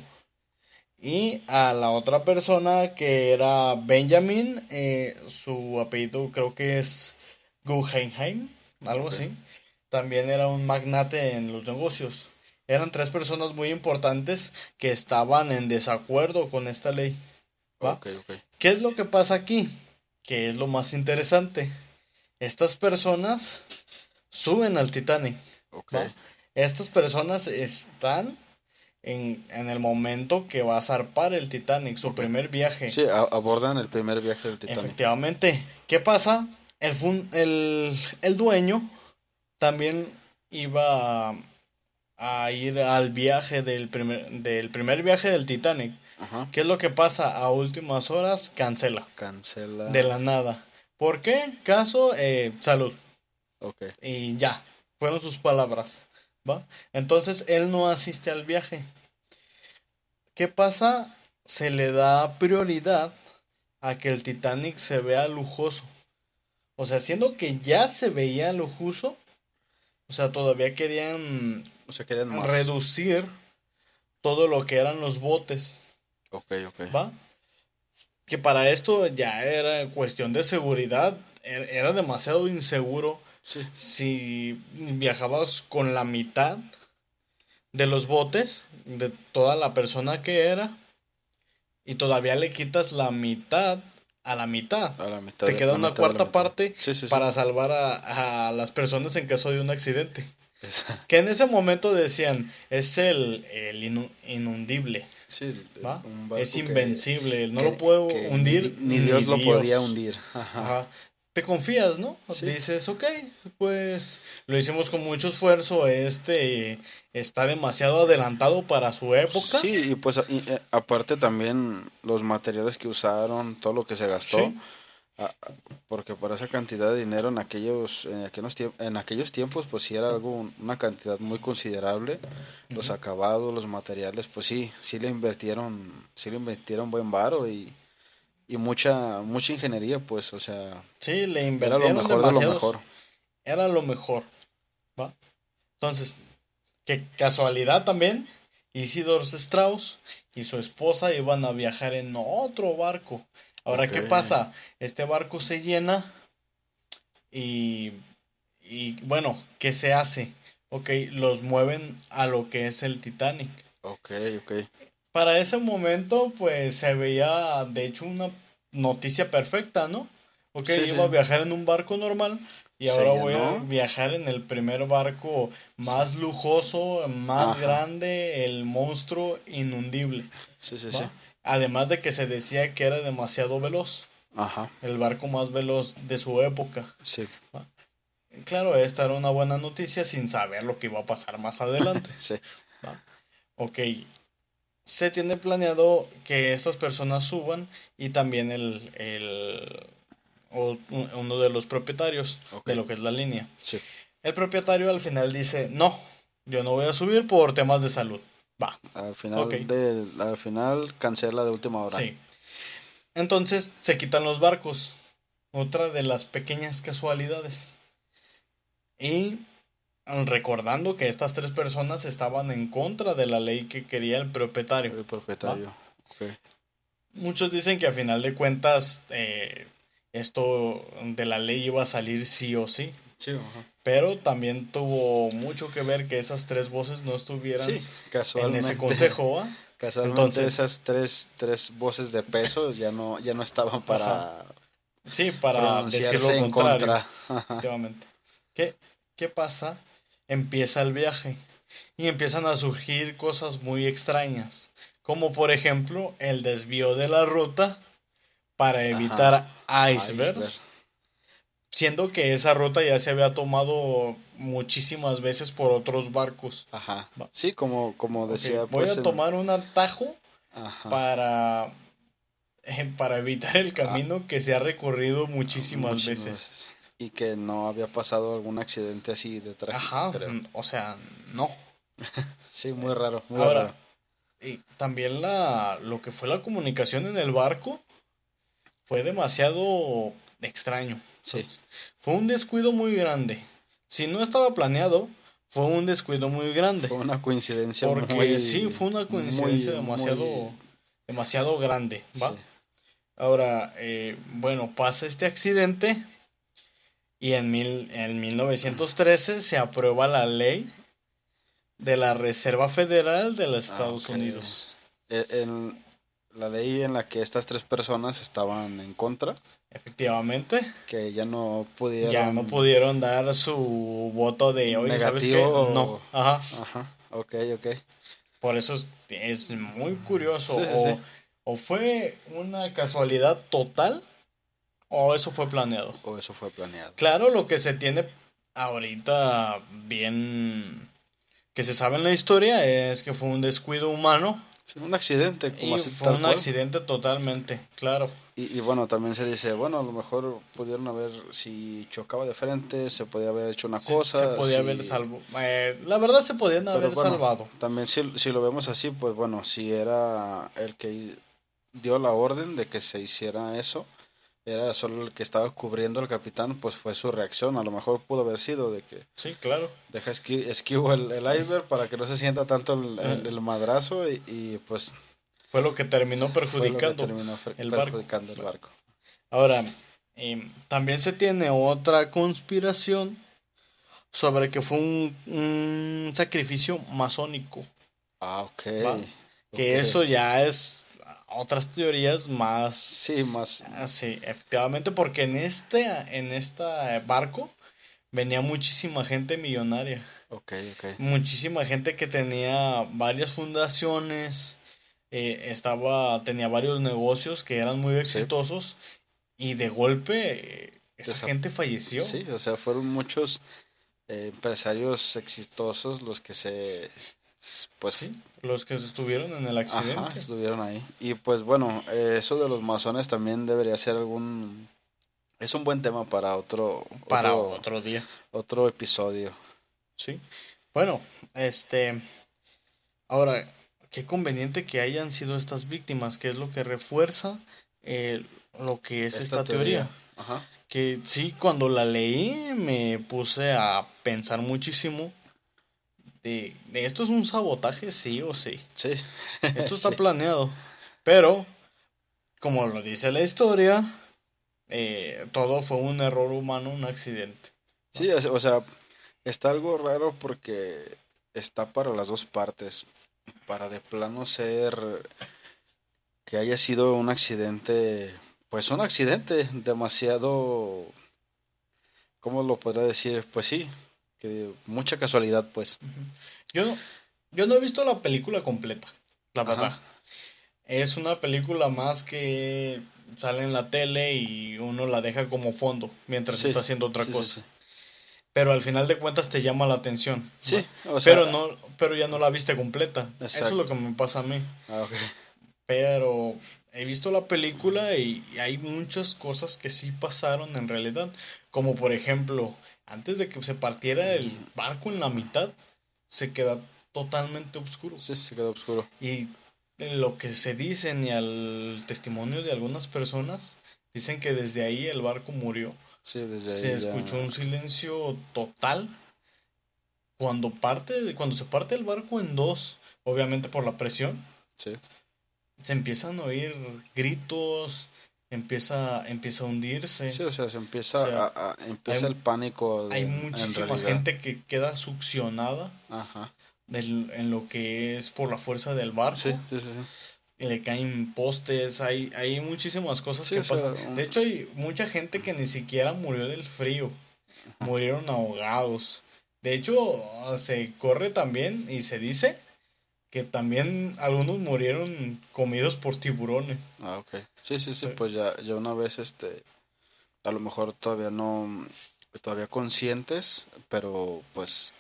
Speaker 2: Y a la otra persona que era Benjamin, su apellido creo que es Guggenheim, algo
Speaker 1: Ok,
Speaker 2: así. También era un magnate en los negocios. Eran tres personas muy importantes que estaban en desacuerdo con esta ley, ¿va?
Speaker 1: ok, ok,
Speaker 2: ¿Qué es lo que pasa aquí? Que es lo más interesante. Estas personas suben al Titanic,
Speaker 1: ok.
Speaker 2: ¿va? Estas personas están en el momento que va a zarpar el Titanic, su
Speaker 1: Ok.
Speaker 2: primer viaje.
Speaker 1: Sí, abordan el primer viaje del Titanic.
Speaker 2: Efectivamente, ¿qué pasa? El dueño también iba a ir al viaje del primer viaje del Titanic.
Speaker 1: Ajá.
Speaker 2: ¿Qué es lo que pasa? A últimas horas cancela, de
Speaker 1: Cancela.
Speaker 2: la nada. ¿Por qué? Caso, salud.
Speaker 1: Ok,
Speaker 2: Y ya, fueron sus palabras, ¿va? Entonces él no asiste al viaje. ¿Qué pasa? Se le da prioridad a que el Titanic se vea lujoso. O sea, siendo que ya se veía lujoso, o sea, todavía querían
Speaker 1: o sea, quieren más.
Speaker 2: reducir todo lo que eran los botes,
Speaker 1: Ok, ok.
Speaker 2: ¿va? Que para esto ya era cuestión de seguridad, era demasiado inseguro
Speaker 1: Sí,
Speaker 2: si viajabas con la mitad de los botes, de toda la persona que era, y todavía le quitas la mitad a la mitad.
Speaker 1: a la mitad
Speaker 2: Te queda
Speaker 1: la
Speaker 2: una
Speaker 1: mitad de la
Speaker 2: cuarta
Speaker 1: mitad.
Speaker 2: parte
Speaker 1: Sí, sí, sí.
Speaker 2: para salvar a las personas en caso de un accidente.
Speaker 1: Esa-
Speaker 2: Que en ese momento decían, es el inundible,
Speaker 1: sí,
Speaker 2: ¿va?
Speaker 1: un
Speaker 2: Es
Speaker 1: barco
Speaker 2: invencible, no lo puedo
Speaker 1: que
Speaker 2: hundir
Speaker 1: ni
Speaker 2: ni
Speaker 1: Dios lo podía
Speaker 2: Dios.
Speaker 1: hundir. Ajá.
Speaker 2: Ajá. Te confías, ¿no?
Speaker 1: Sí,
Speaker 2: Dices, ok, pues lo hicimos con mucho esfuerzo, está demasiado adelantado para su época.
Speaker 1: sí, y pues aparte también los materiales que usaron, todo lo que se gastó,
Speaker 2: Sí.
Speaker 1: porque por esa cantidad de dinero en aquellos tiempos, pues sí era una cantidad muy considerable. Los
Speaker 2: Ujú.
Speaker 1: acabados, los materiales, pues sí, sí le invirtieron buen varo y mucha ingeniería, pues, o sea,
Speaker 2: Sí, le
Speaker 1: era lo
Speaker 2: invirtieron
Speaker 1: mejor de lo
Speaker 2: demasiados.
Speaker 1: mejor.
Speaker 2: Era lo mejor, ¿va? Entonces, qué casualidad también, Isidor Strauss y su esposa iban a viajar en otro barco. Ahora,
Speaker 1: Ok,
Speaker 2: ¿qué pasa? Este barco se llena y, y bueno, ¿qué se hace? Ok, los mueven a lo que es el Titanic.
Speaker 1: ok, ok.
Speaker 2: Para ese momento, pues se veía, de hecho, una noticia perfecta, ¿no? Ok,
Speaker 1: Sí,
Speaker 2: iba a
Speaker 1: sí,
Speaker 2: viajar en un barco normal y
Speaker 1: se
Speaker 2: ahora voy a
Speaker 1: llenó.
Speaker 2: viajar en el primer barco
Speaker 1: Sí.
Speaker 2: más lujoso, más
Speaker 1: Ajá,
Speaker 2: grande, el monstruo inundible,
Speaker 1: sí, sí, sí.
Speaker 2: ¿va? Además de que se decía que era demasiado veloz,
Speaker 1: Ajá,
Speaker 2: el barco más veloz de su época,
Speaker 1: sí,
Speaker 2: ¿va? Claro, esta era una buena noticia sin saber lo que iba a pasar más adelante,
Speaker 1: sí.
Speaker 2: ¿va? Ok, se tiene planeado que estas personas suban y también uno de los propietarios
Speaker 1: Ok,
Speaker 2: de lo que es la línea.
Speaker 1: sí.
Speaker 2: El propietario al final dice, no, yo no voy a subir por temas de salud. Va, ok,
Speaker 1: Al final cancela de última hora.
Speaker 2: sí. Entonces se quitan los barcos. Otra de las pequeñas casualidades. Y recordando que estas tres personas estaban en contra de la ley que quería el propietario.
Speaker 1: El
Speaker 2: ¿Va?
Speaker 1: propietario. Ok.
Speaker 2: Muchos dicen que a final de cuentas esto de la ley iba a salir sí o sí,
Speaker 1: Sí, ajá.
Speaker 2: pero también tuvo mucho que ver que esas tres voces no estuvieran
Speaker 1: Sí,
Speaker 2: en ese
Speaker 1: casualmente,
Speaker 2: consejo, ¿va?
Speaker 1: casualmente
Speaker 2: Entonces,
Speaker 1: esas tres voces de peso ya no estaban
Speaker 2: ajá,
Speaker 1: para
Speaker 2: sí, para decir
Speaker 1: pronunciarse
Speaker 2: lo
Speaker 1: en
Speaker 2: contrario,
Speaker 1: contra. Ajá.
Speaker 2: efectivamente. ¿Qué, qué pasa? Empieza el viaje y empiezan a surgir cosas muy extrañas, como por ejemplo el desvío de la ruta para
Speaker 1: Ajá.
Speaker 2: evitar
Speaker 1: Iceberg.
Speaker 2: icebergs, siendo que esa ruta ya se había tomado muchísimas veces por otros barcos.
Speaker 1: Ajá.
Speaker 2: Va,
Speaker 1: Sí, como
Speaker 2: ok,
Speaker 1: decía,
Speaker 2: voy
Speaker 1: pues
Speaker 2: a tomar un atajo
Speaker 1: ajá.
Speaker 2: para, para evitar el
Speaker 1: Ah,
Speaker 2: camino que se ha recorrido muchísimas
Speaker 1: muchísimas
Speaker 2: veces.
Speaker 1: veces. Y que no había pasado algún accidente así de trágico,
Speaker 2: Ajá,
Speaker 1: creo.
Speaker 2: o sea, no.
Speaker 1: Sí, muy raro, muy
Speaker 2: Ahora,
Speaker 1: raro.
Speaker 2: y también lo que fue la comunicación en el barco fue demasiado extraño.
Speaker 1: Sí,
Speaker 2: Fue un descuido muy grande. Si no estaba planeado, fue un descuido muy grande.
Speaker 1: fue una coincidencia
Speaker 2: Porque sí, fue una coincidencia
Speaker 1: muy,
Speaker 2: demasiado grande,
Speaker 1: sí,
Speaker 2: ¿va? Ahora, bueno, pasa este accidente Y en 1913 se aprueba la ley de la Reserva Federal de los Estados
Speaker 1: Ok.
Speaker 2: Unidos.
Speaker 1: En la ley en la que estas tres personas estaban en contra,
Speaker 2: Efectivamente,
Speaker 1: que ya no
Speaker 2: ya no
Speaker 1: pudieron
Speaker 2: pudieron dar su voto de, oye, ¿sabes qué? No,
Speaker 1: negativo.
Speaker 2: ajá.
Speaker 1: Ajá, ok, ok.
Speaker 2: Por eso es muy curioso.
Speaker 1: Sí, sí, sí.
Speaker 2: O fue una casualidad total, o eso fue planeado.
Speaker 1: O eso fue planeado.
Speaker 2: Claro, lo que se tiene ahorita bien que se sabe en la historia es que fue un descuido humano
Speaker 1: Sí, un accidente, como
Speaker 2: y
Speaker 1: así
Speaker 2: fue
Speaker 1: tal
Speaker 2: un
Speaker 1: cual.
Speaker 2: accidente totalmente, claro.
Speaker 1: Y bueno, también se dice, bueno, a lo mejor pudieron haber, si chocaba de frente, se podía haber hecho una
Speaker 2: Se
Speaker 1: cosa,
Speaker 2: podía haber
Speaker 1: si...
Speaker 2: salvado. La verdad se podían
Speaker 1: Pero
Speaker 2: haber
Speaker 1: bueno,
Speaker 2: salvado.
Speaker 1: también si lo vemos así, pues bueno, si era el que dio la orden de que se hiciera eso, era solo el que estaba cubriendo al capitán, pues fue su reacción. A lo mejor pudo haber sido de que
Speaker 2: Sí, claro.
Speaker 1: deja esquivo el iceberg para que no se sienta tanto
Speaker 2: Eh,
Speaker 1: el madrazo pues
Speaker 2: Fue lo que terminó
Speaker 1: fue lo que
Speaker 2: perjudicando
Speaker 1: terminó
Speaker 2: el barco.
Speaker 1: perjudicando el barco.
Speaker 2: Ahora, también se tiene otra conspiración sobre que fue un sacrificio masónico,
Speaker 1: Ah, ok.
Speaker 2: ¿va?
Speaker 1: Ok.
Speaker 2: Que eso ya es otras teorías más.
Speaker 1: Sí, más.
Speaker 2: Sí, efectivamente, porque en este barco venía muchísima gente millonaria,
Speaker 1: Ok, ok.
Speaker 2: muchísima gente que tenía varias fundaciones, tenía varios negocios que eran muy
Speaker 1: Sí.
Speaker 2: exitosos y de golpe esa
Speaker 1: Esa-
Speaker 2: gente falleció.
Speaker 1: Sí, o sea, fueron muchos empresarios exitosos los que pues,
Speaker 2: Sí, los que estuvieron en el
Speaker 1: ajá,
Speaker 2: accidente.
Speaker 1: estuvieron ahí. Y pues bueno, eso de los masones también debería ser es un buen tema para
Speaker 2: Para otro día.
Speaker 1: otro episodio.
Speaker 2: Sí. Bueno, ahora, qué conveniente que hayan sido estas víctimas, que es lo que refuerza eh, lo que es esta teoría.
Speaker 1: Ajá.
Speaker 2: Que sí, cuando la leí me puse a pensar muchísimo de esto es un sabotaje sí o sí.
Speaker 1: Sí.
Speaker 2: Esto está
Speaker 1: Sí.
Speaker 2: planeado. Pero, como lo dice la historia, todo fue un error humano, un accidente. ¿No?
Speaker 1: Sí, o sea, está algo raro porque está para las dos partes. Para de plano ser que haya sido un accidente, pues un accidente demasiado, ¿cómo lo podría decir? Pues sí, que mucha casualidad, pues.
Speaker 2: Ujú. Yo no, yo no he visto la película completa, la
Speaker 1: Ajá.
Speaker 2: verdad. Es una película más que sale en la tele y uno la deja como fondo mientras
Speaker 1: Sí,
Speaker 2: está haciendo otra
Speaker 1: sí, sí,
Speaker 2: cosa.
Speaker 1: sí.
Speaker 2: Pero al final de cuentas te llama la atención, ¿va?
Speaker 1: Sí, o sea,
Speaker 2: Pero ya no la viste completa. Eso es lo
Speaker 1: exacto.
Speaker 2: que me pasa a mí.
Speaker 1: Ah, ok.
Speaker 2: Pero he visto la película y hay muchas cosas que sí pasaron en realidad. Como por ejemplo, antes de que se partiera el barco en la mitad, se queda totalmente oscuro.
Speaker 1: Sí, se quedó oscuro.
Speaker 2: Y en lo que se dice y al testimonio de algunas personas, dicen que desde ahí el barco murió.
Speaker 1: Sí, desde
Speaker 2: Se
Speaker 1: ahí
Speaker 2: escuchó
Speaker 1: ya.
Speaker 2: un silencio total cuando se parte el barco en dos, obviamente por la presión,
Speaker 1: Sí,
Speaker 2: se empiezan a oír gritos, empieza a hundirse.
Speaker 1: sí, o sea, se
Speaker 2: O
Speaker 1: empieza
Speaker 2: sea,
Speaker 1: empieza
Speaker 2: hay,
Speaker 1: el pánico
Speaker 2: hay
Speaker 1: en
Speaker 2: muchísima
Speaker 1: realidad.
Speaker 2: gente que queda succionada
Speaker 1: Ajá.
Speaker 2: en lo que es por la fuerza del
Speaker 1: Sí,
Speaker 2: barco.
Speaker 1: sí, sí, sí.
Speaker 2: Y le caen postes, hay muchísimas cosas
Speaker 1: Sí,
Speaker 2: que
Speaker 1: o sea,
Speaker 2: pasan. De hecho, hay mucha gente que ni siquiera murió del frío, murieron ahogados. De hecho, se corre también y se dice que también algunos murieron comidos por tiburones.
Speaker 1: ah, ok. Sí, sí, sí,
Speaker 2: Sí.
Speaker 1: pues ya una vez, a lo mejor todavía no, todavía conscientes, pero pues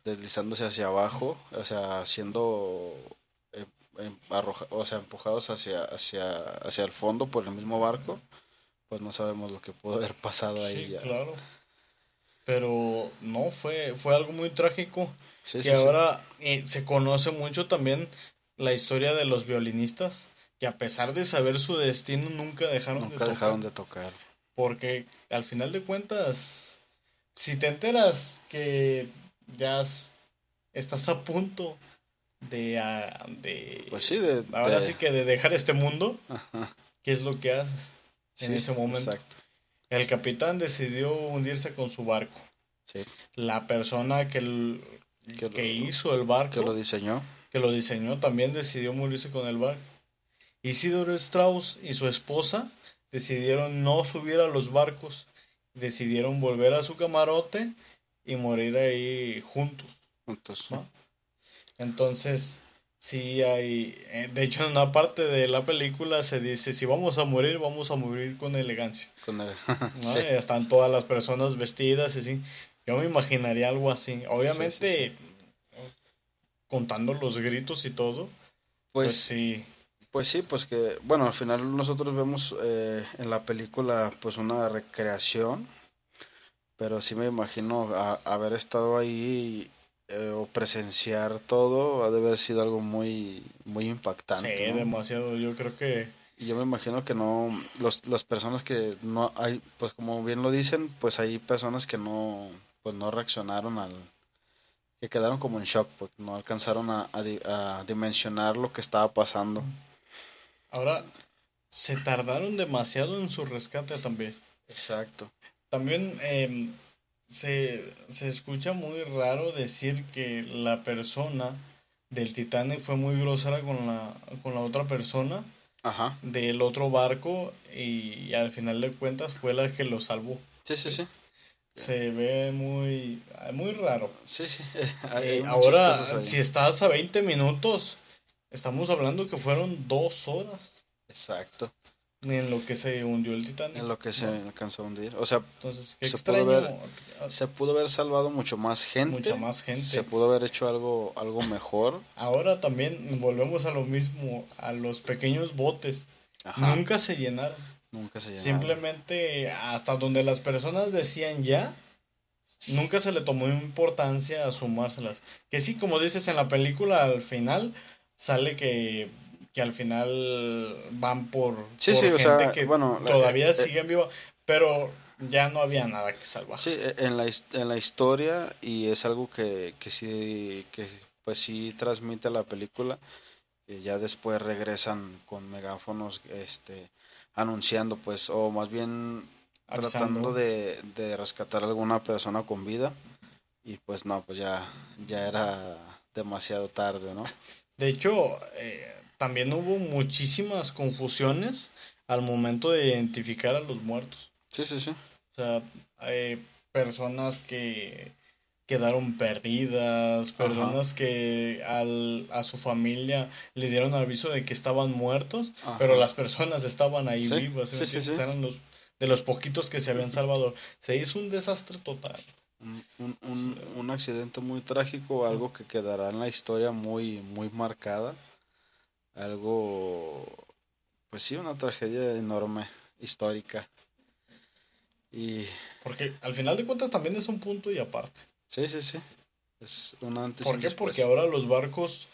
Speaker 1: deslizándose hacia abajo, o sea, siendo, o sea, empujados hacia el fondo por el mismo barco, pues no sabemos lo que pudo haber pasado ahí
Speaker 2: Sí,
Speaker 1: ya.
Speaker 2: claro. Pero no, fue algo muy trágico.
Speaker 1: Sí,
Speaker 2: Que
Speaker 1: sí, sí.
Speaker 2: ahora se conoce mucho también la historia de los violinistas, que a pesar de saber su destino, nunca dejaron de
Speaker 1: Nunca
Speaker 2: tocar.
Speaker 1: dejaron de tocar.
Speaker 2: Porque al final de cuentas, si te enteras que ya estás a punto de
Speaker 1: Pues sí,
Speaker 2: ahora sí que de dejar este mundo,
Speaker 1: ajá,
Speaker 2: ¿qué es lo que haces en
Speaker 1: sí,
Speaker 2: ese momento?
Speaker 1: exacto.
Speaker 2: El capitán decidió hundirse con su barco.
Speaker 1: Sí.
Speaker 2: La persona
Speaker 1: Que
Speaker 2: que
Speaker 1: lo,
Speaker 2: hizo el
Speaker 1: que lo
Speaker 2: barco,
Speaker 1: diseñó.
Speaker 2: que lo diseñó, también decidió morirse con el barco. Isidor Strauss y su esposa decidieron no subir a los barcos, decidieron volver a su camarote y morir ahí juntos,
Speaker 1: Juntos.
Speaker 2: ¿no? Entonces, sí hay, de hecho en una parte de la película se dice, si vamos a morir con elegancia,
Speaker 1: Con el...
Speaker 2: ¿no?
Speaker 1: sí.
Speaker 2: Y están todas las personas vestidas y así. Yo me imaginaría algo así.
Speaker 1: Sí, sí, sí.
Speaker 2: Obviamente, contando los gritos y todo, pues
Speaker 1: Pues,
Speaker 2: sí.
Speaker 1: pues sí, pues que, bueno, al final nosotros vemos en la película pues una recreación, pero sí me imagino haber estado ahí o presenciar todo, ha de haber sido algo muy, muy
Speaker 2: Sí,
Speaker 1: impactante, ¿no?
Speaker 2: demasiado. Yo creo que
Speaker 1: Y yo me imagino que no, las personas que no hay, pues como bien lo dicen, pues hay personas que no, pues no reaccionaron que quedaron como en shock, pues no alcanzaron a dimensionar lo que estaba pasando.
Speaker 2: ahora se tardaron demasiado en su rescate también.
Speaker 1: Exacto.
Speaker 2: También se escucha muy raro decir que la persona del Titanic fue muy grosera con la otra persona
Speaker 1: Ajá.
Speaker 2: del otro barco y al final de cuentas fue la que lo salvó.
Speaker 1: Sí, sí,
Speaker 2: ¿Sí?
Speaker 1: sí.
Speaker 2: Se ve muy, muy raro.
Speaker 1: Sí, sí. Hay muchas cosas
Speaker 2: Ahora,
Speaker 1: ahí.
Speaker 2: si estás a 20 minutos, estamos hablando que fueron 2 horas
Speaker 1: Exacto.
Speaker 2: en lo que se hundió el Titanic,
Speaker 1: En lo que se
Speaker 2: ¿no?
Speaker 1: alcanzó a hundir. O sea,
Speaker 2: Entonces, qué
Speaker 1: se pudo
Speaker 2: extraño,
Speaker 1: haber, se pudo haber salvado mucho más
Speaker 2: mucha
Speaker 1: gente.
Speaker 2: más
Speaker 1: Se
Speaker 2: gente.
Speaker 1: pudo haber hecho algo mejor.
Speaker 2: Ahora también volvemos a lo mismo, a los pequeños botes.
Speaker 1: Ajá.
Speaker 2: Nunca se llenaron.
Speaker 1: Nunca se llenaron.
Speaker 2: Simplemente hasta donde las personas decían ya, nunca se le tomó importancia a sumárselas. Que sí, como dices en la película, al final sale que al final van
Speaker 1: Sí, sí,
Speaker 2: por
Speaker 1: o
Speaker 2: gente
Speaker 1: sea,
Speaker 2: que
Speaker 1: bueno,
Speaker 2: todavía siguen viva, pero ya no había nada que salvar.
Speaker 1: sí, en la historia, y es algo que sí, que pues sí transmite la película, que ya después regresan con megáfonos, anunciando, pues, o más bien tratando
Speaker 2: Avisando.
Speaker 1: de rescatar a alguna persona con vida, y pues no, pues ya era demasiado tarde, ¿no?
Speaker 2: De hecho, también hubo muchísimas confusiones al momento de identificar a los muertos.
Speaker 1: Sí, sí, sí,
Speaker 2: O sea, hay personas que quedaron perdidas,
Speaker 1: ajá,
Speaker 2: personas que a su familia le dieron aviso de que estaban muertos, pero
Speaker 1: ajá,
Speaker 2: las personas estaban ahí
Speaker 1: sí,
Speaker 2: vivas, ¿sí me
Speaker 1: sí, sí,
Speaker 2: entiendes?
Speaker 1: sí.
Speaker 2: Eran los de los poquitos que se habían salvado. Se hizo un desastre total.
Speaker 1: Un accidente muy trágico, algo que quedará en la historia muy, muy marcada, algo, pues sí, una tragedia enorme, histórica. Y
Speaker 2: Porque al final de cuentas también es un punto y aparte.
Speaker 1: sí, sí, sí, es un antes y
Speaker 2: ¿Por
Speaker 1: un
Speaker 2: qué? Porque
Speaker 1: después.
Speaker 2: ahora los barcos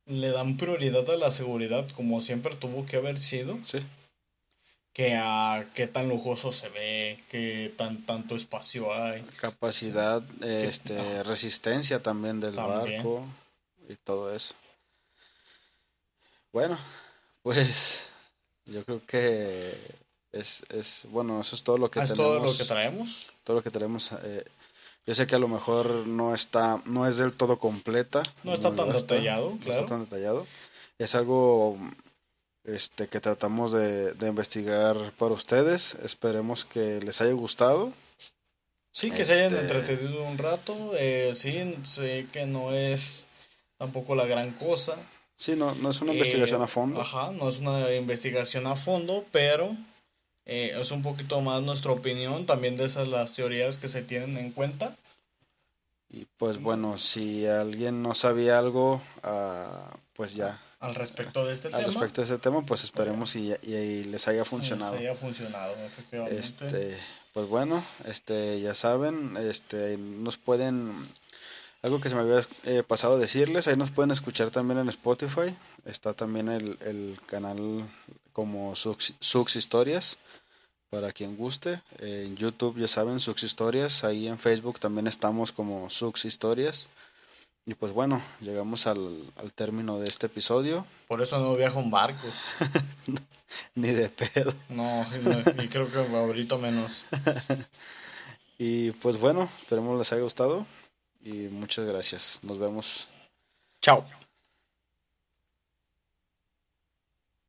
Speaker 2: le dan prioridad a la seguridad como siempre tuvo que haber sido,
Speaker 1: Sí,
Speaker 2: que a qué tan lujoso se ve, qué tanto espacio hay, ¿sí?
Speaker 1: capacidad,
Speaker 2: Que,
Speaker 1: resistencia también del
Speaker 2: también.
Speaker 1: barco y todo eso. Bueno, pues yo creo que bueno, eso es todo lo que
Speaker 2: Es todo lo que
Speaker 1: tenemos,
Speaker 2: traemos.
Speaker 1: todo lo que tenemos. Yo sé que a lo mejor no es del todo completa,
Speaker 2: No
Speaker 1: no
Speaker 2: está
Speaker 1: lo
Speaker 2: tan
Speaker 1: está,
Speaker 2: detallado,
Speaker 1: no está
Speaker 2: claro.
Speaker 1: tan detallado. Es algo que tratamos de investigar para ustedes. Esperemos que les haya gustado.
Speaker 2: Sí, que se hayan
Speaker 1: Este,
Speaker 2: entretenido un rato. Sí, sé que no es tampoco la gran cosa.
Speaker 1: sí, no es una investigación a fondo.
Speaker 2: Ajá, no es una investigación a fondo, pero es un poquito más nuestra opinión, también de esas las teorías que se tienen en cuenta,
Speaker 1: Y pues
Speaker 2: ¿no?
Speaker 1: bueno, si alguien no sabía algo, pues ya
Speaker 2: Al respecto de este
Speaker 1: al
Speaker 2: tema,
Speaker 1: respecto de este tema, pues
Speaker 2: pues
Speaker 1: esperemos y les haya
Speaker 2: se
Speaker 1: funcionado.
Speaker 2: haya funcionado, efectivamente.
Speaker 1: Este, pues bueno, ya saben, nos pueden, algo que se me había pasado a decirles, ahí nos pueden escuchar también en Spotify, está también el canal como Sux Historias, para quien guste, en YouTube ya saben, Sux Historias, ahí en Facebook también estamos como Sux Historias, Y pues bueno, llegamos al término de este episodio.
Speaker 2: Por eso no viajo en barcos.
Speaker 1: Ni de pedo.
Speaker 2: No, y creo que ahorita menos.
Speaker 1: Y pues bueno, esperemos les haya gustado. Y muchas gracias. Nos vemos.
Speaker 2: Chao.